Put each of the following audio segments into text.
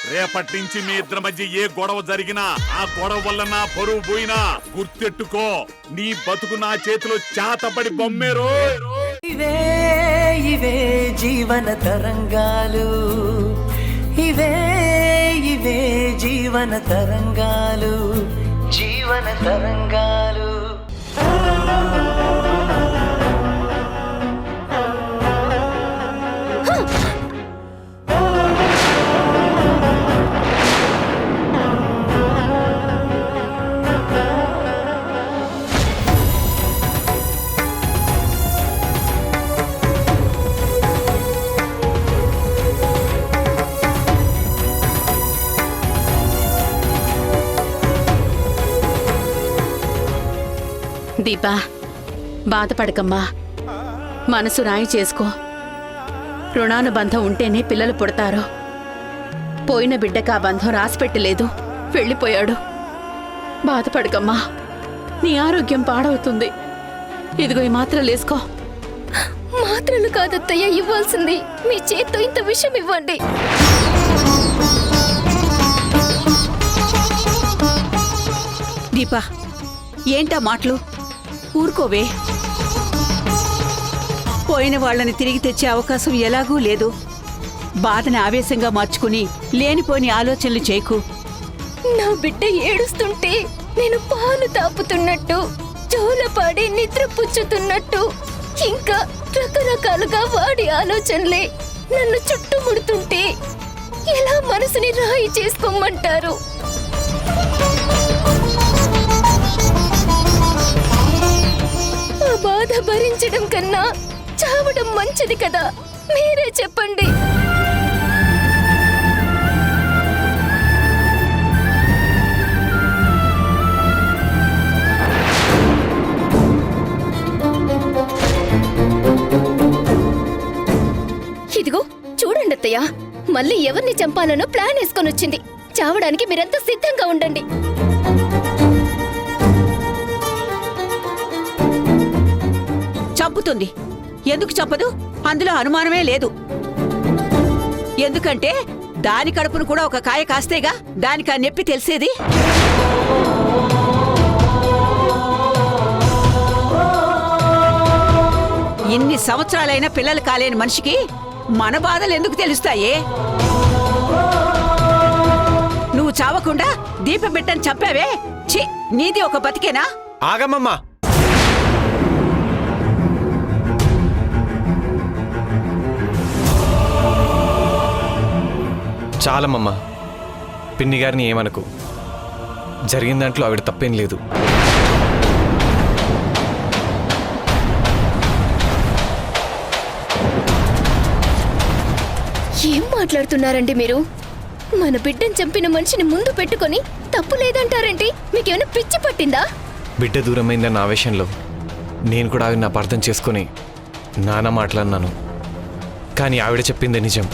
రేపటి నుంచి మీ ఇద్దరి మధ్య ఏ గొడవ జరిగినా ఆ గొడవ వల్ల నా పరువు పోయినా గుర్తెట్టుకో, నీ బతుకు నా చేతిలో చేతపడి బొమ్మేరో. ఇవే ఇవే జీవన తరంగాలు, ఇవే ఇవే జీవన తరంగాలు, జీవన తరంగాలు. దీపా, బాధపడకమ్మా, మనసు రాయి చేసుకో. రుణానుబంధం ఉంటేనే పిల్లలు పుడతారు. పోయిన బిడ్డకు ఆ బంధం రాసిపెట్టలేదు, వెళ్ళిపోయాడు. బాధపడకమ్మా, నీ ఆరోగ్యం పాడవుతుంది. ఇదిగో ఈ మాత్రలు వేసుకో. మాత్రలు కాదత్తయ్య ఇవ్వాల్సింది, మీ చేత్తో ఇంత విషయం ఇవ్వండి. దీపా, ఏంటా మాటలు? ఊరుకోవే. పోయిన వాళ్ళని తిరిగి తెచ్చే అవకాశం ఎలాగూ లేదు. బాధని ఆవేశంగా మార్చుకుని లేనిపోని ఆలోచనలు చేయకు. నా బిడ్డ ఏడుస్తుంటే నేను పాలు తాపుతున్నట్టు, జోలపాడి నిద్ర పుచ్చుతున్నట్టు, ఇంకా రకరకాలుగా వాడి ఆలోచనలే నన్ను చుట్టుముడుతుంటే ఎలా మనసుని రాయి చేసుకోమంటారు? ఆ బాధ భరించడం కన్నా చావడం మంచిది కదా, మీరే చెప్పండి. ఇదిగో చూడండి అత్తయ్య, మళ్ళీ ఎవరిని చంపాలనో ప్లాన్ వేసుకొని వచ్చింది. చావడానికి మీరంతా సిద్ధంగా ఉండండి. చంపుతుంది. ఎందుకు చంపదు? అందులో అనుమానమే లేదు. ఎందుకంటే దాని కడుపును కూడా ఒక కాయ కాస్తేగా దానికి ఆ నొప్పి తెలిసేది. ఇన్ని సంవత్సరాలైనా పిల్లలు కాలేని మనిషికి మన బాధలు ఎందుకు తెలుస్తాయే? నువ్వు చావకుండా దీపబిడ్డని చంపావే, ఛీ, నీది ఒక బతికేనా? ఆగమ్మమ్మా. చాలమ్మమ్మా, పిన్ని గారిని ఏమనకు. జరిగిన దాంట్లో ఆవిడ తప్పేం లేదు. ఏం మాట్లాడుతున్నారండి మీరు? మన బిడ్డను చంపిన మనిషిని ముందు పెట్టుకొని తప్పు లేదంటారేంటి? మీకేమైనా పిచ్చి పట్టిందా? బిడ్డ దూరమైందన్న ఆవేశంలో నేను కూడా ఆవిడని అపార్థం చేసుకుని నానా మాట్లాడినాను. కానీ ఆవిడ చెప్పింది నిజం.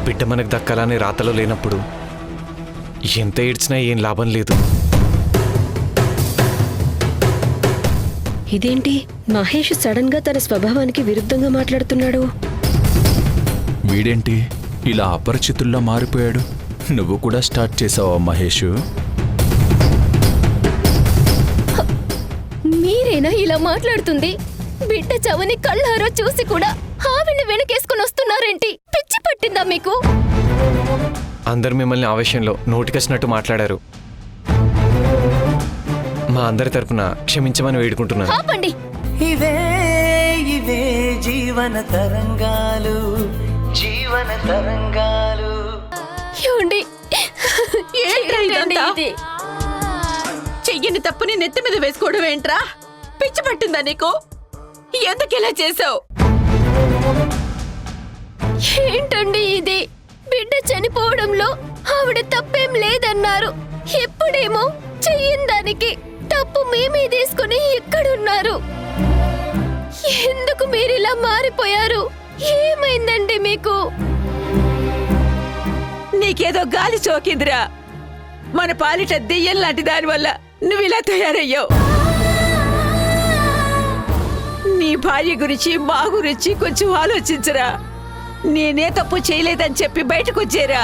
బిడ్డ మనకు దక్కాలని రాతలో లేనప్పుడు ఎంత ఏడ్చినా ఏం లాభం లేదు. ఇదేంటి మహేష్ సడన్ గా తన స్వభావానికి విరుద్ధంగా మాట్లాడుతున్నాడు? వీడేంటి ఇలా అపరిచితుల్లా మారిపోయాడు? నువ్వు కూడా స్టార్ట్ చేసావా మహేష్? మీరేనా ఇలా మాట్లాడుతుంది? బిడ్డ చవని కళ్ళారో చూసి కూడా ఆవిడ్ని వెనకేసుకుని వస్తున్నారేంటి? పిచ్చి పట్టిందా మీకు? అందరు మిమ్మల్ని ఆవేశంలో నోటికొచ్చినట్టు మాట్లాడారు. మా అందరి తరపున క్షమించమని వేడుకుంటున్నాను. ఆపండి. ఇవే ఇవే జీవన తరంగాలు, జీవన తరంగాలు. ఏమండి? ఏంట్రా ఇదంతా? ఇది చెయ్యని తప్పుని నెత్తి మీద వేసుకోవడం ఏంట్రా? పిచ్చి పట్టిందా నీకు? ఎందుకు ఇలా చేసావు? ఏంటండి ఇది? బిడ్డ చనిపోవడంలో ఆవిడ తప్పేం లేదన్నారు. ఎప్పుడేమో చెయ్యిందానికి తప్పు మేమే తీసుకుని ఇక్కడున్నారు. ఎందుకు మీరిలా మారిపోయారు? ఏమైందండి మీకు? నీకేదో గాలి సోకిందిరా. మన పాలిట దెయ్యం లాంటి దానివల్ల నువ్వు ఇలా తయారయ్యావు. నీ భార్య గురించి మా గురించి కొంచెం ఆలోచించరా. నేనే తప్పు చేయలేదని చెప్పి బయటకు వచ్చేరా.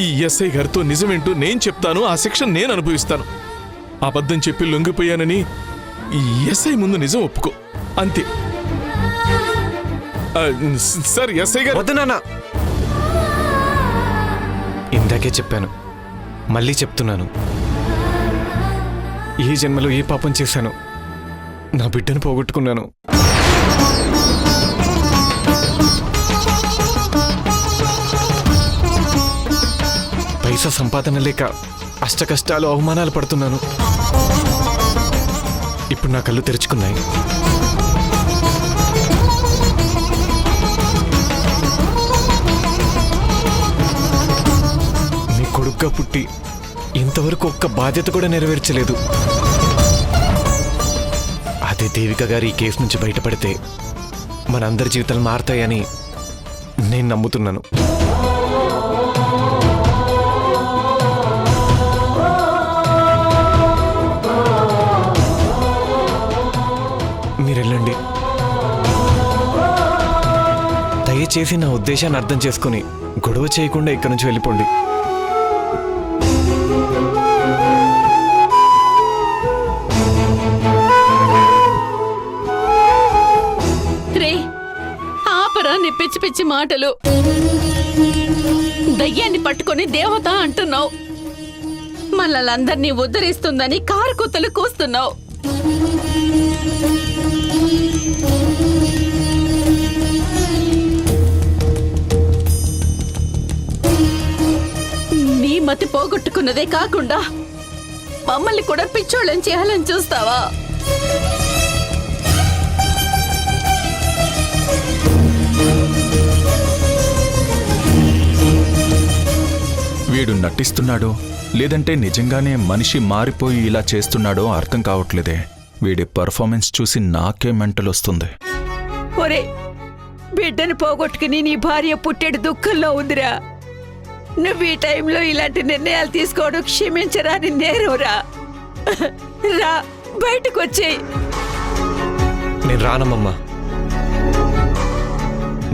ఈ ఎస్ఐ గారితో నిజమేంటో నేను చెప్తాను, ఆ శిక్ష నేను అనుభవిస్తాను. అబద్ధం చెప్పి లొంగిపోయానని ఈ ఎస్ఐ ముందు నిజం ఒప్పుకో, అంతే. సార్ ఎస్ఐ గారు. వద్దు నాన్న, ఇందాకే చెప్పాను, మళ్ళీ చెప్తున్నాను. ఏ జన్మలో ఏ పాపం చేశాను, నా బిడ్డను పోగొట్టుకున్నాను. పైసా సంపాదన లేక అష్ట కష్టాలు అవమానాలు పడుతున్నాను. ఇప్పుడు నా కళ్ళు తెరుచుకున్నాయి. మీ కొడుగ్గా పుట్టి ఇంతవరకు ఒక్క బాధ్యత కూడా నెరవేర్చలేదు. అదే దేవిక గారు ఈ కేసు నుంచి బయటపడితే మనందరి జీవితాలు మారతాయని నేను నమ్ముతున్నాను. మీరెళ్ళండి. దయచేసి నా ఉద్దేశాన్ని అర్థం చేసుకుని గొడవ చేయకుండా ఇక్కడి నుంచి వెళ్ళిపోండి. రే, ఆపరా నీ పిచ్చి పిచ్చి మాటలు. దయ్యాన్ని పట్టుకొని దేవత అంటున్నావు. మనల్ని ఉద్ధరిస్తుందని కారు కుత్తలు కూస్తున్నావు. నీ మతి పోగొట్టుకున్నదే కాకుండా మమ్మల్ని కూడా పిచ్చోళ్ళని చేయాలని చూస్తావా? వీడు నటిస్తున్నాడో లేదంటే నిజంగానే మనిషి మారిపోయి ఇలా చేస్తున్నాడో అర్థం కావట్లేదే. వీడి పర్ఫార్మెన్స్ చూసి నాకే మెంటల్ వస్తుంది. ఒరే, బిడ్డను పోగొట్టుకుని నీ భార్య పుట్టెడు దుఃఖంలో ఉందిరా. నువ్వు ఈ టైంలో ఇలాంటి నిర్ణయాలు తీసుకోవడం క్షమించరాని నేరురా. రా, బయటకు వచ్చేయ్. నేను రానమ్మమ్మా.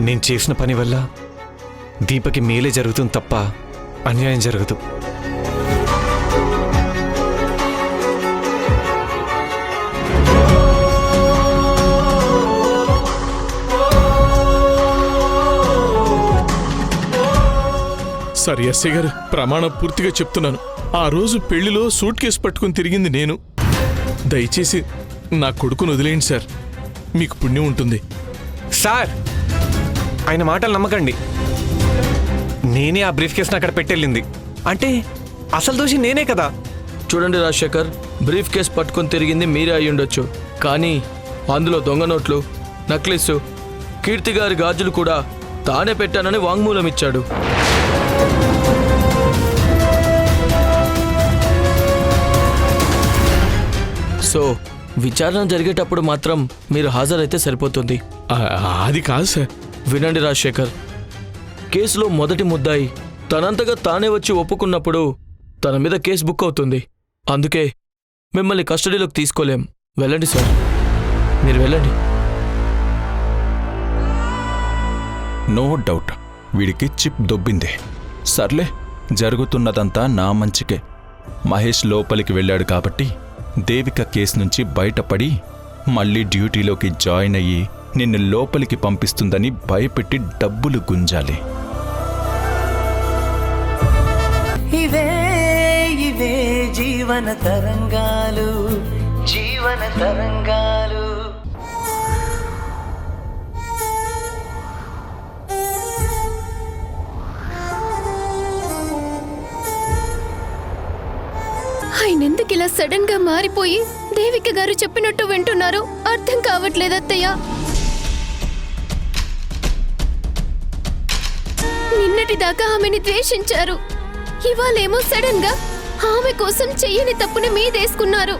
నేను చేసిన పని వల్ల దీపకి మేలే జరుగుతుంది తప్ప అన్యాయం జరగదు. సార్ ఎస్ఐ గారు, ప్రమాణం పూర్తిగా చెప్తున్నాను. ఆ రోజు పెళ్లిలో సూట్ కేసు పట్టుకుని తిరిగింది నేను. దయచేసి నా కొడుకును వదిలేయండి సార్, మీకు పుణ్యం ఉంటుంది. సార్, ఆయన మాటలు నమ్మకండి. నేనే ఆ బ్రీఫ్ కేసును అక్కడ పెట్టెళ్ళింది అంటే అసలు దోషి నేనే కదా. చూడండి రాజశేఖర్, బ్రీఫ్ కేస్ పట్టుకొని తిరిగింది మీరే అయి ఉండొచ్చు, కానీ అందులో దొంగ నోట్లు, నక్లెస్, కీర్తి గారి గాజులు కూడా తానే పెట్టానని వాంగ్మూలం ఇచ్చాడు. సో విచారణ జరిగేటప్పుడు మాత్రం మీరు హాజరైతే సరిపోతుంది. అది కాదు సార్. వినండి రాజశేఖర్, కేసులో మొదటి ముద్దాయి తనంతగా తానే వచ్చి ఒప్పుకున్నప్పుడు తన మీద కేసు బుక్ అవుతుంది. అందుకే మిమ్మల్ని కస్టడీలోకి తీసుకోలేం. వెళ్ళండి సార్, మీరు వెళ్ళండి. నో డౌట్ వీడికి చిప్ దొబ్బింది. సర్లే, జరుగుతున్నదంతా నా మంచికే. మహేష్ లోపలికి వెళ్ళాడు కాబట్టి దేవిక కేసు నుంచి బయటపడి మళ్ళీ డ్యూటీలోకి జాయిన్ అయ్యి నిన్ను లోపలికి పంపిస్తుందని భయపెట్టి డబ్బులు గుంజాలి. ఇవే ఇవే జీవన తరంగాలు, జీవన తరంగాలు. ఆయన ఎందుకు ఇలా సడన్ గా మారిపోయి దేవిక గారు చెప్పినట్టు వింటున్నారు అర్థం కావట్లేదు అత్తయ్య. నిన్నటిదాకా ఆమెని ద్వేషించారు, ఇవాళేమో సడన్ గా ఆమె కోసం చెయ్యని తప్పుని మీదేసుకున్నారు.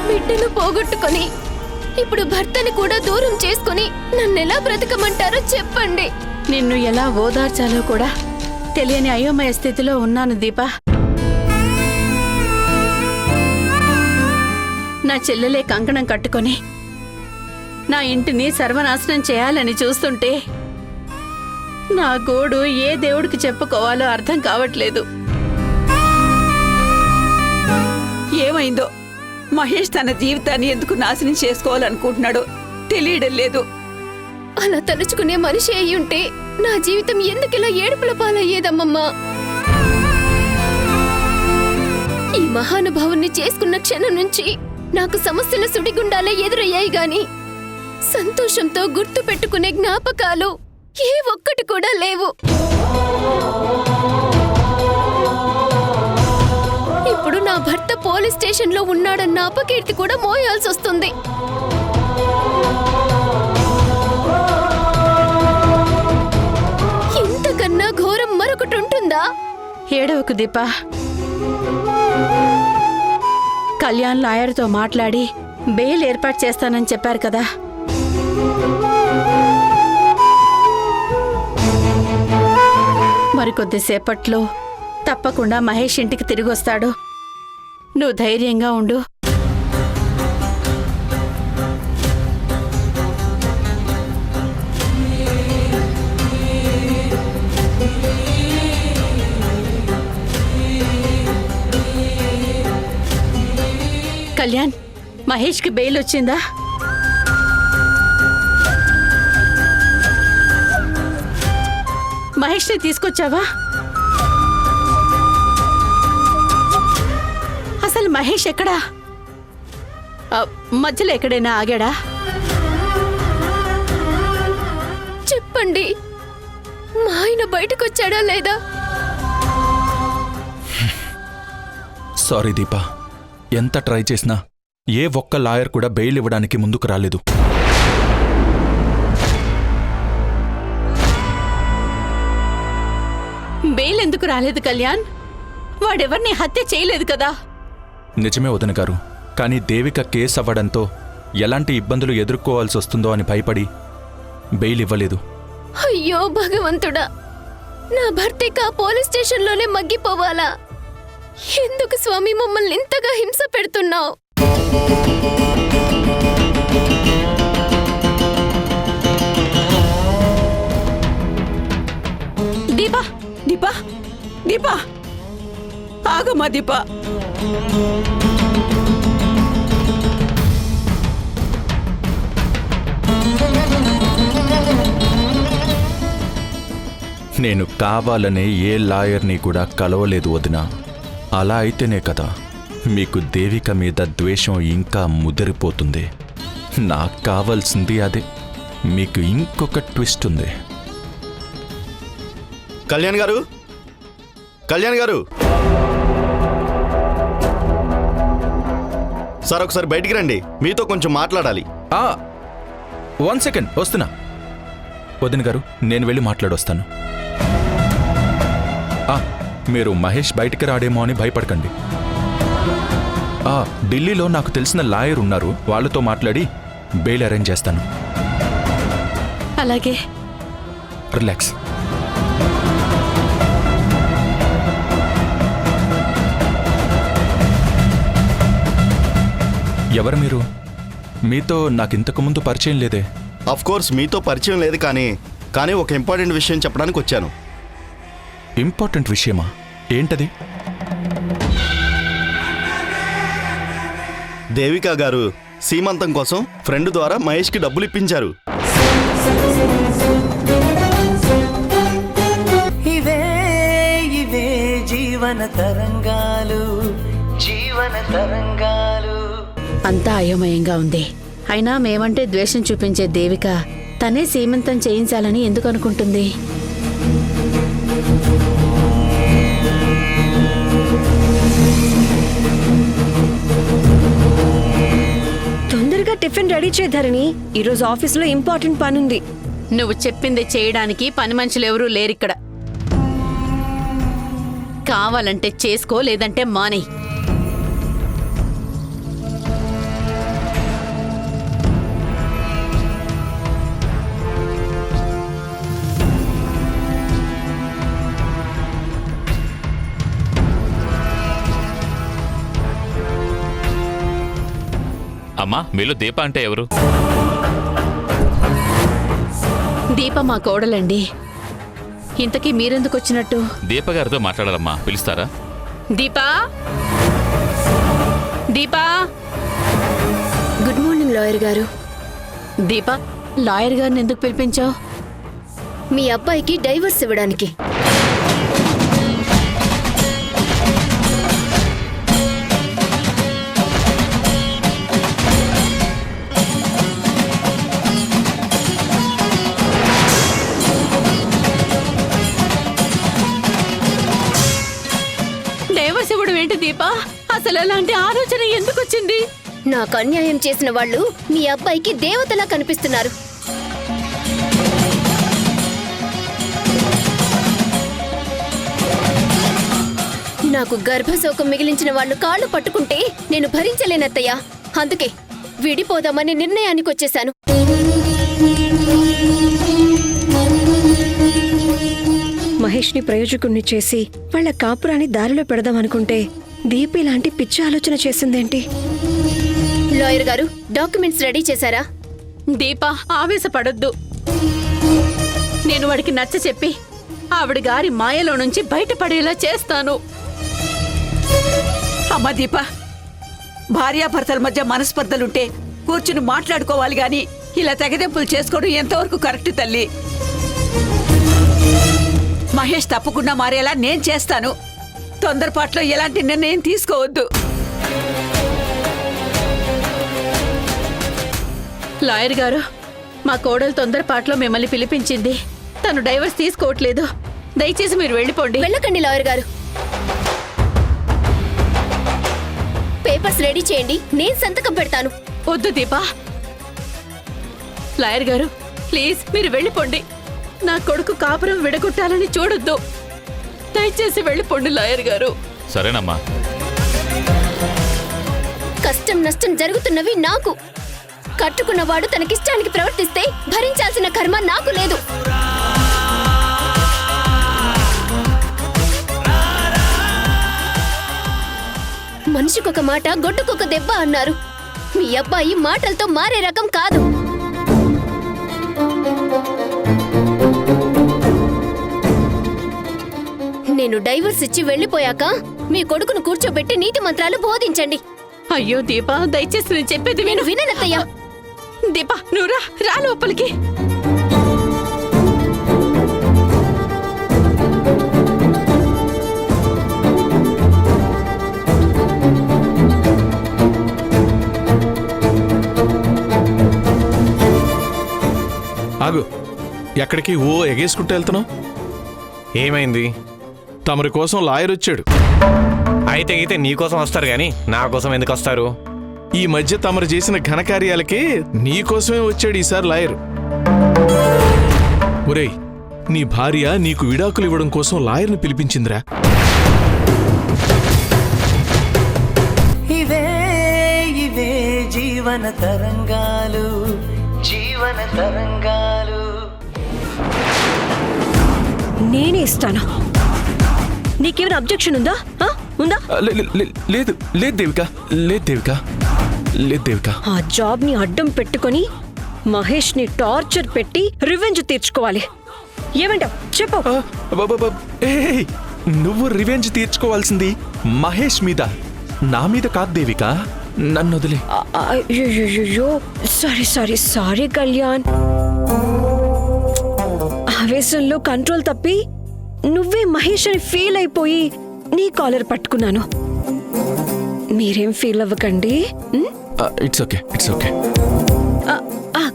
బిడ్డను పోగొట్టుకొని ఇప్పుడు భర్తని కూడా దూరం చేసుకుని నన్నెలా బ్రతకమంటారో చెప్పండి. నిన్ను ఎలా ఓదార్చాలో కూడా తెలియని అయోమయ స్థితిలో ఉన్నాను దీపా. చెల్లెలే కంకణం కట్టుకొని నా ఇంటిని సర్వనాశనం చేయాలని చూస్తుంటే నా గోడు ఏ దేవుడికి చెప్పుకోవాలో అర్థం కావట్లేదు. ఏమైందో మహేష్ తన జీవితాన్ని ఎందుకు నాశనం చేసుకోవాలనుకుంటున్నాడో తెలియడం లేదు. అలా తలుచుకునే మనిషి అయ్యుంటే నా జీవితం ఎందుకిలా ఏడుపుల పాలయ్యేదమ్మమ్మా. ఈ మహానుభావుణ్ణి చేసుకున్న క్షణం నుంచి నాకు సమస్యల సుడిగుండాలే ఎదురయ్యాయి గాని సంతోషంతో గుర్తు పెట్టుకునే జ్ఞాపకాలు ఏ ఒక్కటి కూడా లేవు. ఇప్పుడు నా భర్త పోలీస్ స్టేషన్లో ఉన్నాడన్న అపకీర్తి కూడా మోయాల్సి వస్తుంది. ఇంతకన్నా ఘోరం మరొకటి ఉంటుందా? ఏడవకు దీపా. కళ్యాణ్ లాయర్తో మాట్లాడి బెయిల్ ఏర్పాటు చేస్తానని చెప్పారు కదా. మరికొద్దిసేపట్లో తప్పకుండా మహేష్ ఇంటికి తిరిగి వస్తాడు. నువ్వు ధైర్యంగా ఉండు. కళ్యాణ్, మహేష్కి బెయిల్ వచ్చిందా? మహేష్ని తీసుకొచ్చావా? అసలు మహేష్ ఎక్కడా? మధ్యలో ఎక్కడైనా ఆగాడా? చెప్పండి, మా ఆయన బయటకొచ్చాడా లేదా? సారీ దీపా, ఎంత ట్రై చేసినా ఏ ఒక్క లాయర్ కూడా బెయిల్ ఇవ్వడానికి ముందుకు రాలేదు. బెయిల్ ఎందుకు రాలేదు కళ్యాణ్? వాడెవరిని హత్య చేయలేదు కదా. నిజమే వదిన గారు, కానీ దేవిక కేసు అవ్వడంతో ఎలాంటి ఇబ్బందులు ఎదుర్కోవాల్సి వస్తుందో అని భయపడి బెయిల్ ఇవ్వలేదు. అయ్యో భగవంతుడా, నా భర్తకి ఆ పోలీస్ స్టేషన్లోనే మగ్గిపోవాలా? ఎందుకు స్వామి మమ్మల్ని ఇంతగా హింస పెడుతున్నావు? దీపా దీపా దీపా ఆగమ్మా దీపా. నేను కావాలనే ఏ లాయర్ని కూడా కలవలేదు వదినా. అలా అయితేనే కదా మీకు దేవిక మీద ద్వేషం ఇంకా ముదిరిపోతుంది. నాకు కావాల్సింది అదే. మీకు ఇంకొక ట్విస్ట్ ఉంది. కళ్యాణ్ గారు, కళ్యాణ్ గారు, సార్ ఒకసారి బయటికి రండి, మీతో కొంచెం మాట్లాడాలి. 1 సెకండ్ వస్తున్నా. వదిన గారు, నేను వెళ్ళి మాట్లాడొస్తాను. మీరు మహేష్ బయటికి రాడేమో అని భయపడకండి. ఢిల్లీలో నాకు తెలిసిన లాయర్ ఉన్నారు, వాళ్ళతో మాట్లాడి బెయిల్ అరేంజ్ చేస్తాను. అలాగే. రిలాక్స్. ఎవరు మీరు? మీతో నాకింతకు ముందు పరిచయం లేదే. అఫ్ కోర్స్ మీతో పరిచయం లేదు, కానీ ఒక ఇంపార్టెంట్ విషయం చెప్పడానికి వచ్చాను. ఇంపార్టెంట్ విషయమా? ఏంటది? దేవిక గారు సీమంతం కోసం ఫ్రెండ్ ద్వారా మహేష్కి డబ్బులు ఇప్పించారు. ఇవే ఇవే జీవన తరంగాలు, జీవన తరంగాలు. అంతా అయోమయంగా ఉంది. అయినా మేమంటే ద్వేషం చూపించే దేవిక తనే సీమంతం చేయించాలని ఎందుకు అనుకుంటుంది? తొందరగా టిఫిన్ రెడీ చేద్దారని, ఈరోజు ఆఫీసులో ఇంపార్టెంట్ పనుంది. నువ్వు చెప్పింది చేయడానికి పని మనుషులెవరూ లేరిక్కడ. కావాలంటే చేసుకో, లేదంటే మానే. అమ్మా మీలో దీప అంటే ఎవరు? దీప మా కోడలండి. ఇంతకీ మీరెందుకు వచ్చినట్టు? దీప గారితో మాట్లాడాలమ్మా, పిలుస్తారా? Deepa, Deepa. Good morning lawyer గారు. దీపా, లాయర్ గారిని ఎందుకు పిలిపించావు? మీ అబ్బాయికి డైవర్స్ ఇవ్వడానికి. డైవర్స్ ఇవ్వడం ఏంటి దీపా? అసలు అలాంటి ఆలోచన ఎందుకు వచ్చింది? నాకు అన్యాయం చేసిన వాళ్ళు మీ అబ్బాయికి దేవతలా కనిపిస్తున్నారు. నాకు గర్భశోకం మిగిలించిన వాళ్ళు కాళ్ళు పట్టుకుంటే నేను భరించలేనత్తయ్యా. అందుకే విడిపోదామని నిర్ణయానికి వచ్చేశాను. మహేష్ని ప్రయోజకుణ్ణి చేసి వాళ్ళ కాపురాన్ని దారిలో పెడదామనుకుంటే దీపి లాంటి పిచ్చి ఆలోచన చేసిందేంటి? లాయర్ గారు, డాక్యుమెంట్స్ రెడీ చేశారా? దీపా, ఆవేశపడొద్దు. నేను వాడికి నచ్చ చెప్పి ఆవిడ గారి మాయలో నుంచి బయటపడేలా చేస్తాను. అమ్మా దీప, భార్యాభర్తల మధ్య మనస్పర్ధలుంటే కూర్చుని మాట్లాడుకోవాలి గాని ఇలా తెగదెంపులు చేసుకోవడం ఎంతవరకు కరెక్ట్ తల్లి? మహేష్ తప్పకుండా మారేలా నేను చేస్తాను. తొందరపాట్లో ఎలాంటి నిర్ణయం తీసుకోవద్దు. లాయర్ గారు, మా కోడలు తొందరపాట్లో మిమ్మల్ని పిలిపించింది. తను డైవర్స్ తీసుకోవట్లేదు. దయచేసి మీరు వెళ్ళిపోండి. వెళ్ళకండి లాయర్ గారు. పేపర్స్ రెడీ చేయండి, నేను సంతకం పెడతాను. వద్దు దీపా. లాయర్ గారు, ప్లీజ్ మీరు వెళ్ళిపోండి. నా కొడుకు కాపురం విడగొట్టాలని చూడొద్దు. దయచేసి వెళ్ళిపోండి లాయర్ గారు. సరేనమ్మా. కష్టం నష్టం జరుగుతున్నవి నాకు. కట్టుకున్నవాడు తనకిష్టానికి ప్రవర్తిస్తే భరించాల్సిన కర్మ నాకు లేదు. మనిషికొక మాట గొడ్డుకొక దెబ్బ అన్నారు. మీ అబ్బాయి మాటలతో మారే రకం కాదు. నేను డైవర్స్ ఇచ్చి వెళ్ళిపోయాక మీ కొడుకును కూర్చోబెట్టి నీతి మంత్రాలు బోధించండి. అయ్యో దీపా, దయచేసి నేను చెప్పేది నేను విననత్తయ్యా. దీపా, నువ్వు రా లోపలికి. ఆగు, ఎక్కడికి ఓ ఎగేసుకుంటూ వెళ్తున్నావు? ఏమైంది? తమరి కోసం లాయర్ వచ్చాడు. అయితే నీకోసం వస్తారు గాని నా కోసం ఎందుకు వస్తారు? ఈ మధ్య తమరు చేసిన ఘనకార్యాలకి నీకోసమే వచ్చాడు ఈసారి లాయర్. ఒరేయ్, నీ భార్య నీకు విడాకులు ఇవ్వడం కోసం లాయర్ని పిలిపించిందిరా. ఇవే ఇవే జీవన తరంగాలు, జీవన తరంగాలు. నేనే ఇస్తాను. నీకేమైనా అబ్జెక్షన్ ఉందా? ఉందా? లేదు దేవిక, లేదు దేవిక. ఆ జాబ్ ని అడ్డం పెట్టుకొని మహేష్ ని టార్చర్ పెట్టి రివెంజ్ తీర్చుకోవాలి. ఏమంటావ్ చెప్పు. ఏయ్, నువ్వు రివెంజ్ తీర్చుకోవాల్సింది మహేష్ మీద, నా మీద కాదు దేవిక. నన్ను వదిలే. అయ్యో, సారీ కళ్యాణ్. ఆవేశంలో కంట్రోల్ తప్పి నువ్వే మహేష్ అని ఫీల్ అయిపోయి నీ కాలర్ పట్టుకున్నాను. మీరేం ఫీల్ అవ్వకండి. It's okay.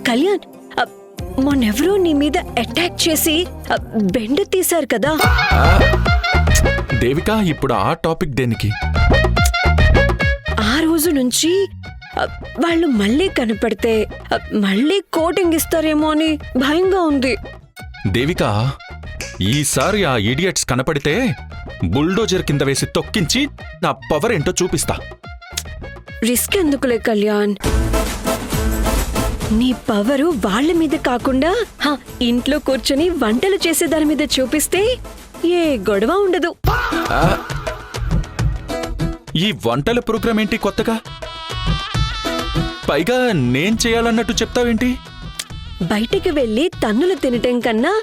కళ్యాణ్, మొన్నెవరో నీ మీద అటాక్ చేసి బెండ్ తీశారు కదా. దేవిక, ఇప్పుడు ఆ టాపిక్ దేనికి? ఆ రోజు నుంచి వాళ్ళు మళ్ళీ కనపడితే మళ్ళీ కోటింగ్ ఇస్తారేమో అని భయంగా ఉంది. దేవిక, ఈసారి ఆ ఇడియట్స్ కనపడితే బుల్డోజర్ కింద వేసి తొక్కించి నా పవర్ ఏంటో చూపిస్తా. రిస్క్ ఎందుకులే కళ్యాణ్. నీ పవరు వాళ్ళ మీద కాకుండా ఇంట్లో కూర్చొని వంటలు చేసే దాని మీద చూపిస్తే ఏ గొడవ ఉండదు. ఈ వంటల ప్రోగ్రామ్ ఏంటి కొత్తగా? పైగా నేను చేయాలన్నట్టు చెప్తావేంటి? బయటికి వెళ్ళి తన్నులు తినటం కన్నా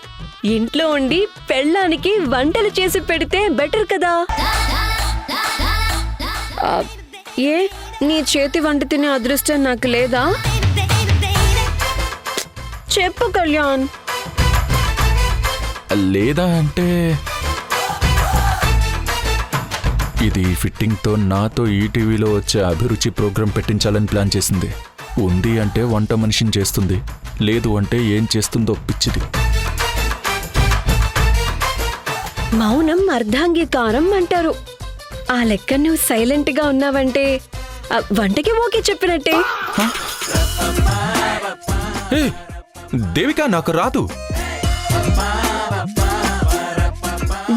ఇంట్లో ఉండి పెళ్ళానికి వంటలు చేసి పెడితే బెటర్ కదా. ఆ, ఏ నీ చేతి వంట తినే అదృష్టం నాకు లేదా? చెప్పు కళ్యాణ్. లేదా అంటే ఇది ఫిట్టింగ్తో నాతో ఈటీవీలో వచ్చే అభిరుచి ప్రోగ్రాం పెట్టించాలని ప్లాన్ చేసింది. ఉంది అంటే వంట మనిషిని చేస్తుంది, లేదు అంటే ఏం చేస్తుందో పిచ్చిది. మౌనం అర్ధాంగీకారం అంటారు. ఆ లెక్క నువ్వు సైలెంట్ గా ఉన్నావంటే వంటకి ఓకే చెప్పినట్టే. దేవిక, నాకు రాదు.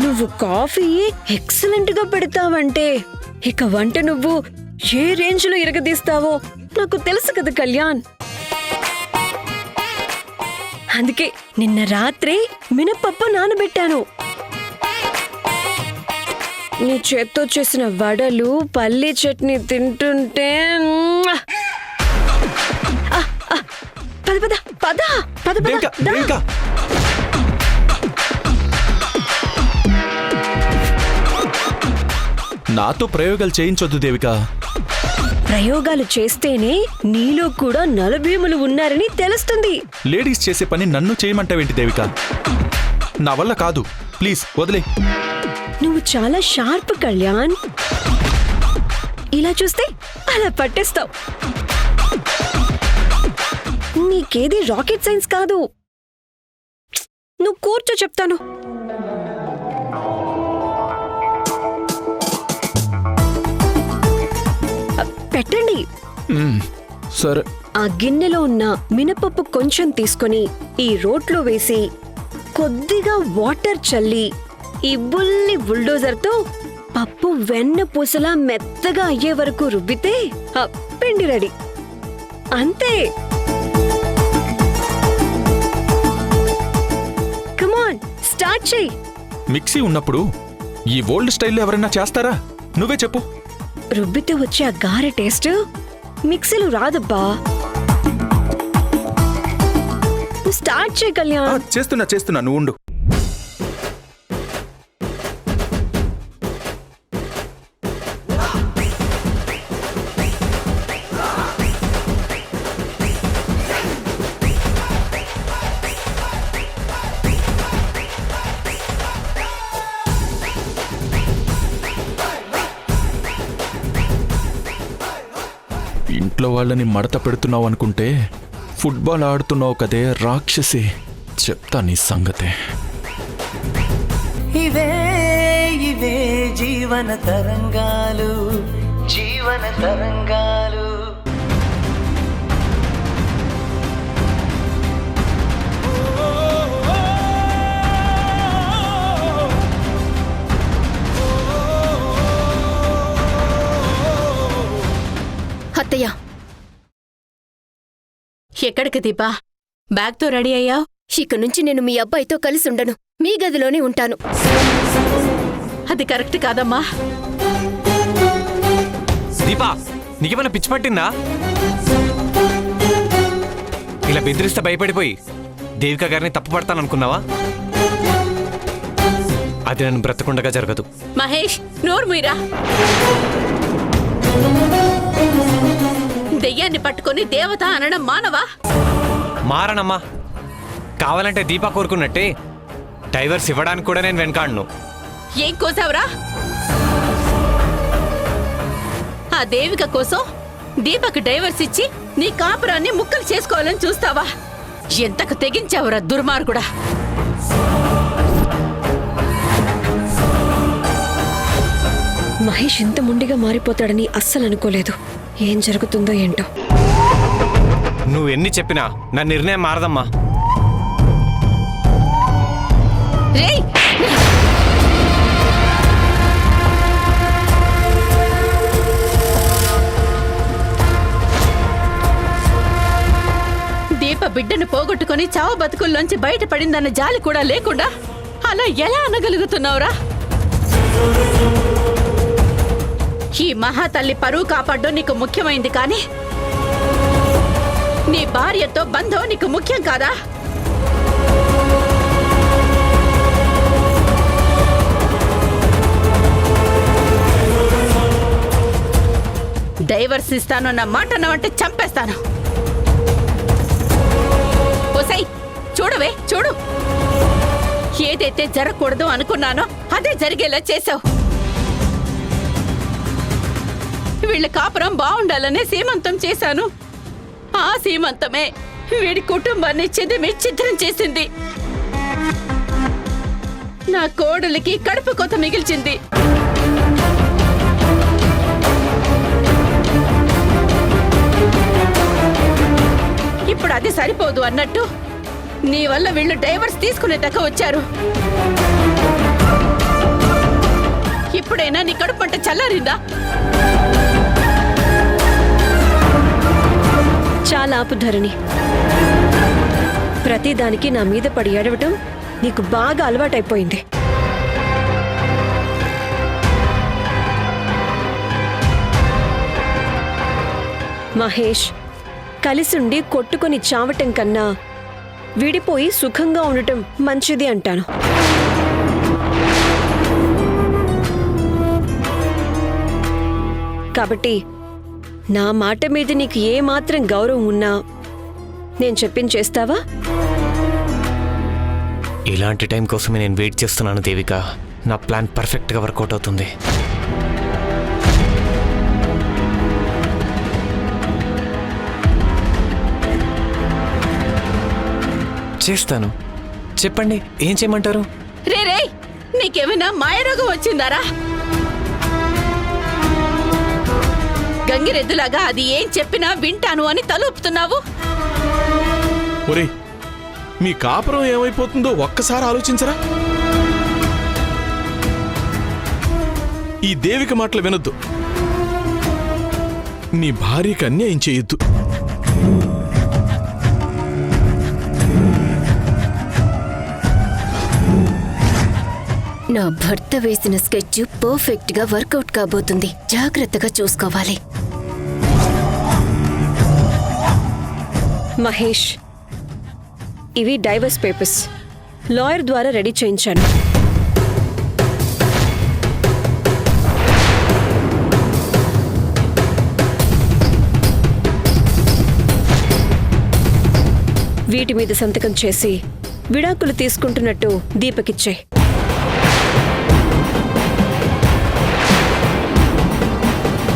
నువ్వు కాఫీ ఎక్సలెంట్ గా పెడతావంటే ఇక వంట నువ్వు ఏ రేంజ్ లో ఇరగదీస్తావో నాకు తెలుసు కదా కళ్యాణ్. అందుకే నిన్న రాత్రి మినపప్పు నానబెట్టాను. నీ చేత్తో చేసిన వడలు పల్లీ చట్నీ తింటుంటే పద పద పద పద దేవిక, పద దేవిక. నాతో ప్రయోగాలు చేయించొద్దు దేవిక. ప్రయోగాలు చేస్తేనే నీలో కూడా నలభీములు ఉన్నారని తెలుస్తుంది. లేడీస్ చేసే పని నన్ను చేయమంటావేంటి దేవిక? నా వల్ల కాదు, ప్లీజ్ వదిలే. నువ్వు చాలా షార్ప్ కళ్యాణ్. ఇలా చూస్తే అలా పట్టేస్తావు. నీకేది రాకెట్ సైన్స్ కాదు. నువ్వు కూర్చో చెప్తాను. పెట్టండి. సరే. ఆ గిన్నెలో ఉన్న మినపప్పు కొంచెం తీసుకొని ఈ రోట్లో వేసి కొద్దిగా వాటర్ చల్లి ఈ బుల్లి బుల్డోజర్తో పప్పు వెన్న పూసలా మెత్తగా అయ్యే వరకు రుబ్బితే ఆ పిండి రెడీ. అంతే. కమాన్ స్టార్ట్ చెయ్యి. మిక్సీ ఉన్నప్పుడు ఈ ఓల్డ్ స్టైల్లో ఎవరైనా చేస్తారా? నువ్వే చెప్పు. రుబ్బితే వచ్చే ఆ గారె టేస్ట్ మిక్సీలో రాదబ్బా. స్టార్ట్ చేయి కళ్యాణ్. చేస్తున్నా నువ్వు ఉండు. ఇంట్లో వాళ్ళని మడత పెడుతున్నావు అనుకుంటే ఫుట్బాల్ ఆడుతున్నావు కదే రాక్షసి. చెప్తా నీ సంగతే. ఇవే ఇవే జీవన తరంగాలు, జీవన తరంగాలు. అత్తయ్య, ఎక్కడికి దీపా? బ్యాగ్తో రెడీ అయ్యావు? ఇక నుంచి నేను మీ అబ్బాయితో కలిసి ఉండను. మీ గదిలోనే ఉంటాను. అది కరెక్ట్ కాదమ్మా. దీపా, నీకేమైనా పిచ్చి పట్టిందా? ఇలా బెదిరిస్తే భయపడిపోయి దేవిక గారిని తప్పు పడతాననుకున్నావా? అది నన్ను బ్రతకుండగా జరగదు. మహేష్, నోరు మీరా. దెయ్యాన్ని పట్టుకొని దేవత అనడం మానవా? మారనమ్మా. కావాలంటే దీపా కోరుకున్నట్టే డైవర్స్ ఇవ్వడానికి కూడా నేను వెనకాడను. ఏం కోసావురా? ఆ దేవిక కోసం దీపక్ డైవర్స్ ఇచ్చి నీ కాపురాన్ని ముక్కలు చేసుకోవాలని చూస్తావా? ఎంతకు తెగించావురా దుర్మార్గుడా. మహేష్ ఇంత ముండిగా మారిపోతాడని అస్సలు అనుకోలేదు. ఏం జరుగుతుందో ఏంటో. నువ్వు ఎన్ని చెప్పినా నా నిర్ణయం మారదమ్మా. రేయ్, దీప బిడ్డను పోగొట్టుకుని చావు బతుకుల్లోంచి బయటపడిందన్న జాలి కూడా లేకుండా అలా ఎలా అనగలుగుతున్నావురా? ఈ మహాతల్లి పరువు కాపాడ్డం నీకు ముఖ్యమైంది కానీ నీ భార్యతో బంధం నీకు ముఖ్యం కాదా? డైవర్స్ ఇస్తానన్న మాట అన్నావంటే చంపేస్తాను. ఓసై చూడవే చూడు, ఏదైతే జరగకూడదు అనుకున్నానో అదే జరిగేలా చేసావు. వీళ్ళ కాపురం బాగుండాలనే సీమంతం చేశాను. ఆ సీమంతమే వీడి కుటుంబాన్ని ఛిద్రం చేసింది. నా కోడలికి కడుపు కొత్త మిగిల్చింది. ఇప్పుడు అది సరిపోదు అన్నట్టు నీ వల్ల వీళ్ళు డైవర్స్ తీసుకునే దాకా వచ్చారు. ఇప్పుడైనా నీ కడుపు పంట చల్లారిందా? చాలా ఆపు ధరణి. ప్రతిదానికి నా మీద పడి ఏడవటం నీకు బాగా అలవాటైపోయింది. మహేష్, కలిసుండి కొట్టుకొని చావటం కన్నా విడిపోయి సుఖంగా ఉండటం మంచిది అంటాను. కాబట్టి నా మాట మీద నీకు ఏమాత్రం గౌరవం ఉన్నా నేను చెప్పింది చేస్తావా? ఇలాంటి టైం కోసమే నేను వెయిట్ చేస్తున్నాను దేవిక. నా ప్లాన్ పర్ఫెక్ట్గా వర్కౌట్ అవుతుంది. చేస్తాను. చెప్పండి, ఏం చేయమంటారు? రే రే, నీకేమైనా మాయరోగం వచ్చిందారా? గంగిరెద్దులాగా అది ఏం చెప్పినా వింటాను అని తలూపుతున్నావు. ఒరే, మీ కాపురం ఏమైపోతుందో ఒక్కసారి ఆలోచించరా? ఈ దేవిక మాటలు వినొద్దు. నీ భార్యకి అన్యాయం చేయొద్దు. నా భర్త వేసిన స్కెచ్ పర్ఫెక్ట్ గా వర్కౌట్ కాబోతుంది. జాగ్రత్తగా చూసుకోవాలి. మహేష్, ఇవి డైవర్స్ పేపర్స్ లాయర్ ద్వారా రెడీ చేయించాను. వీటి మీద సంతకం చేసి విడాకులు తీసుకుంటున్నట్టు దీపకిచ్చాయి.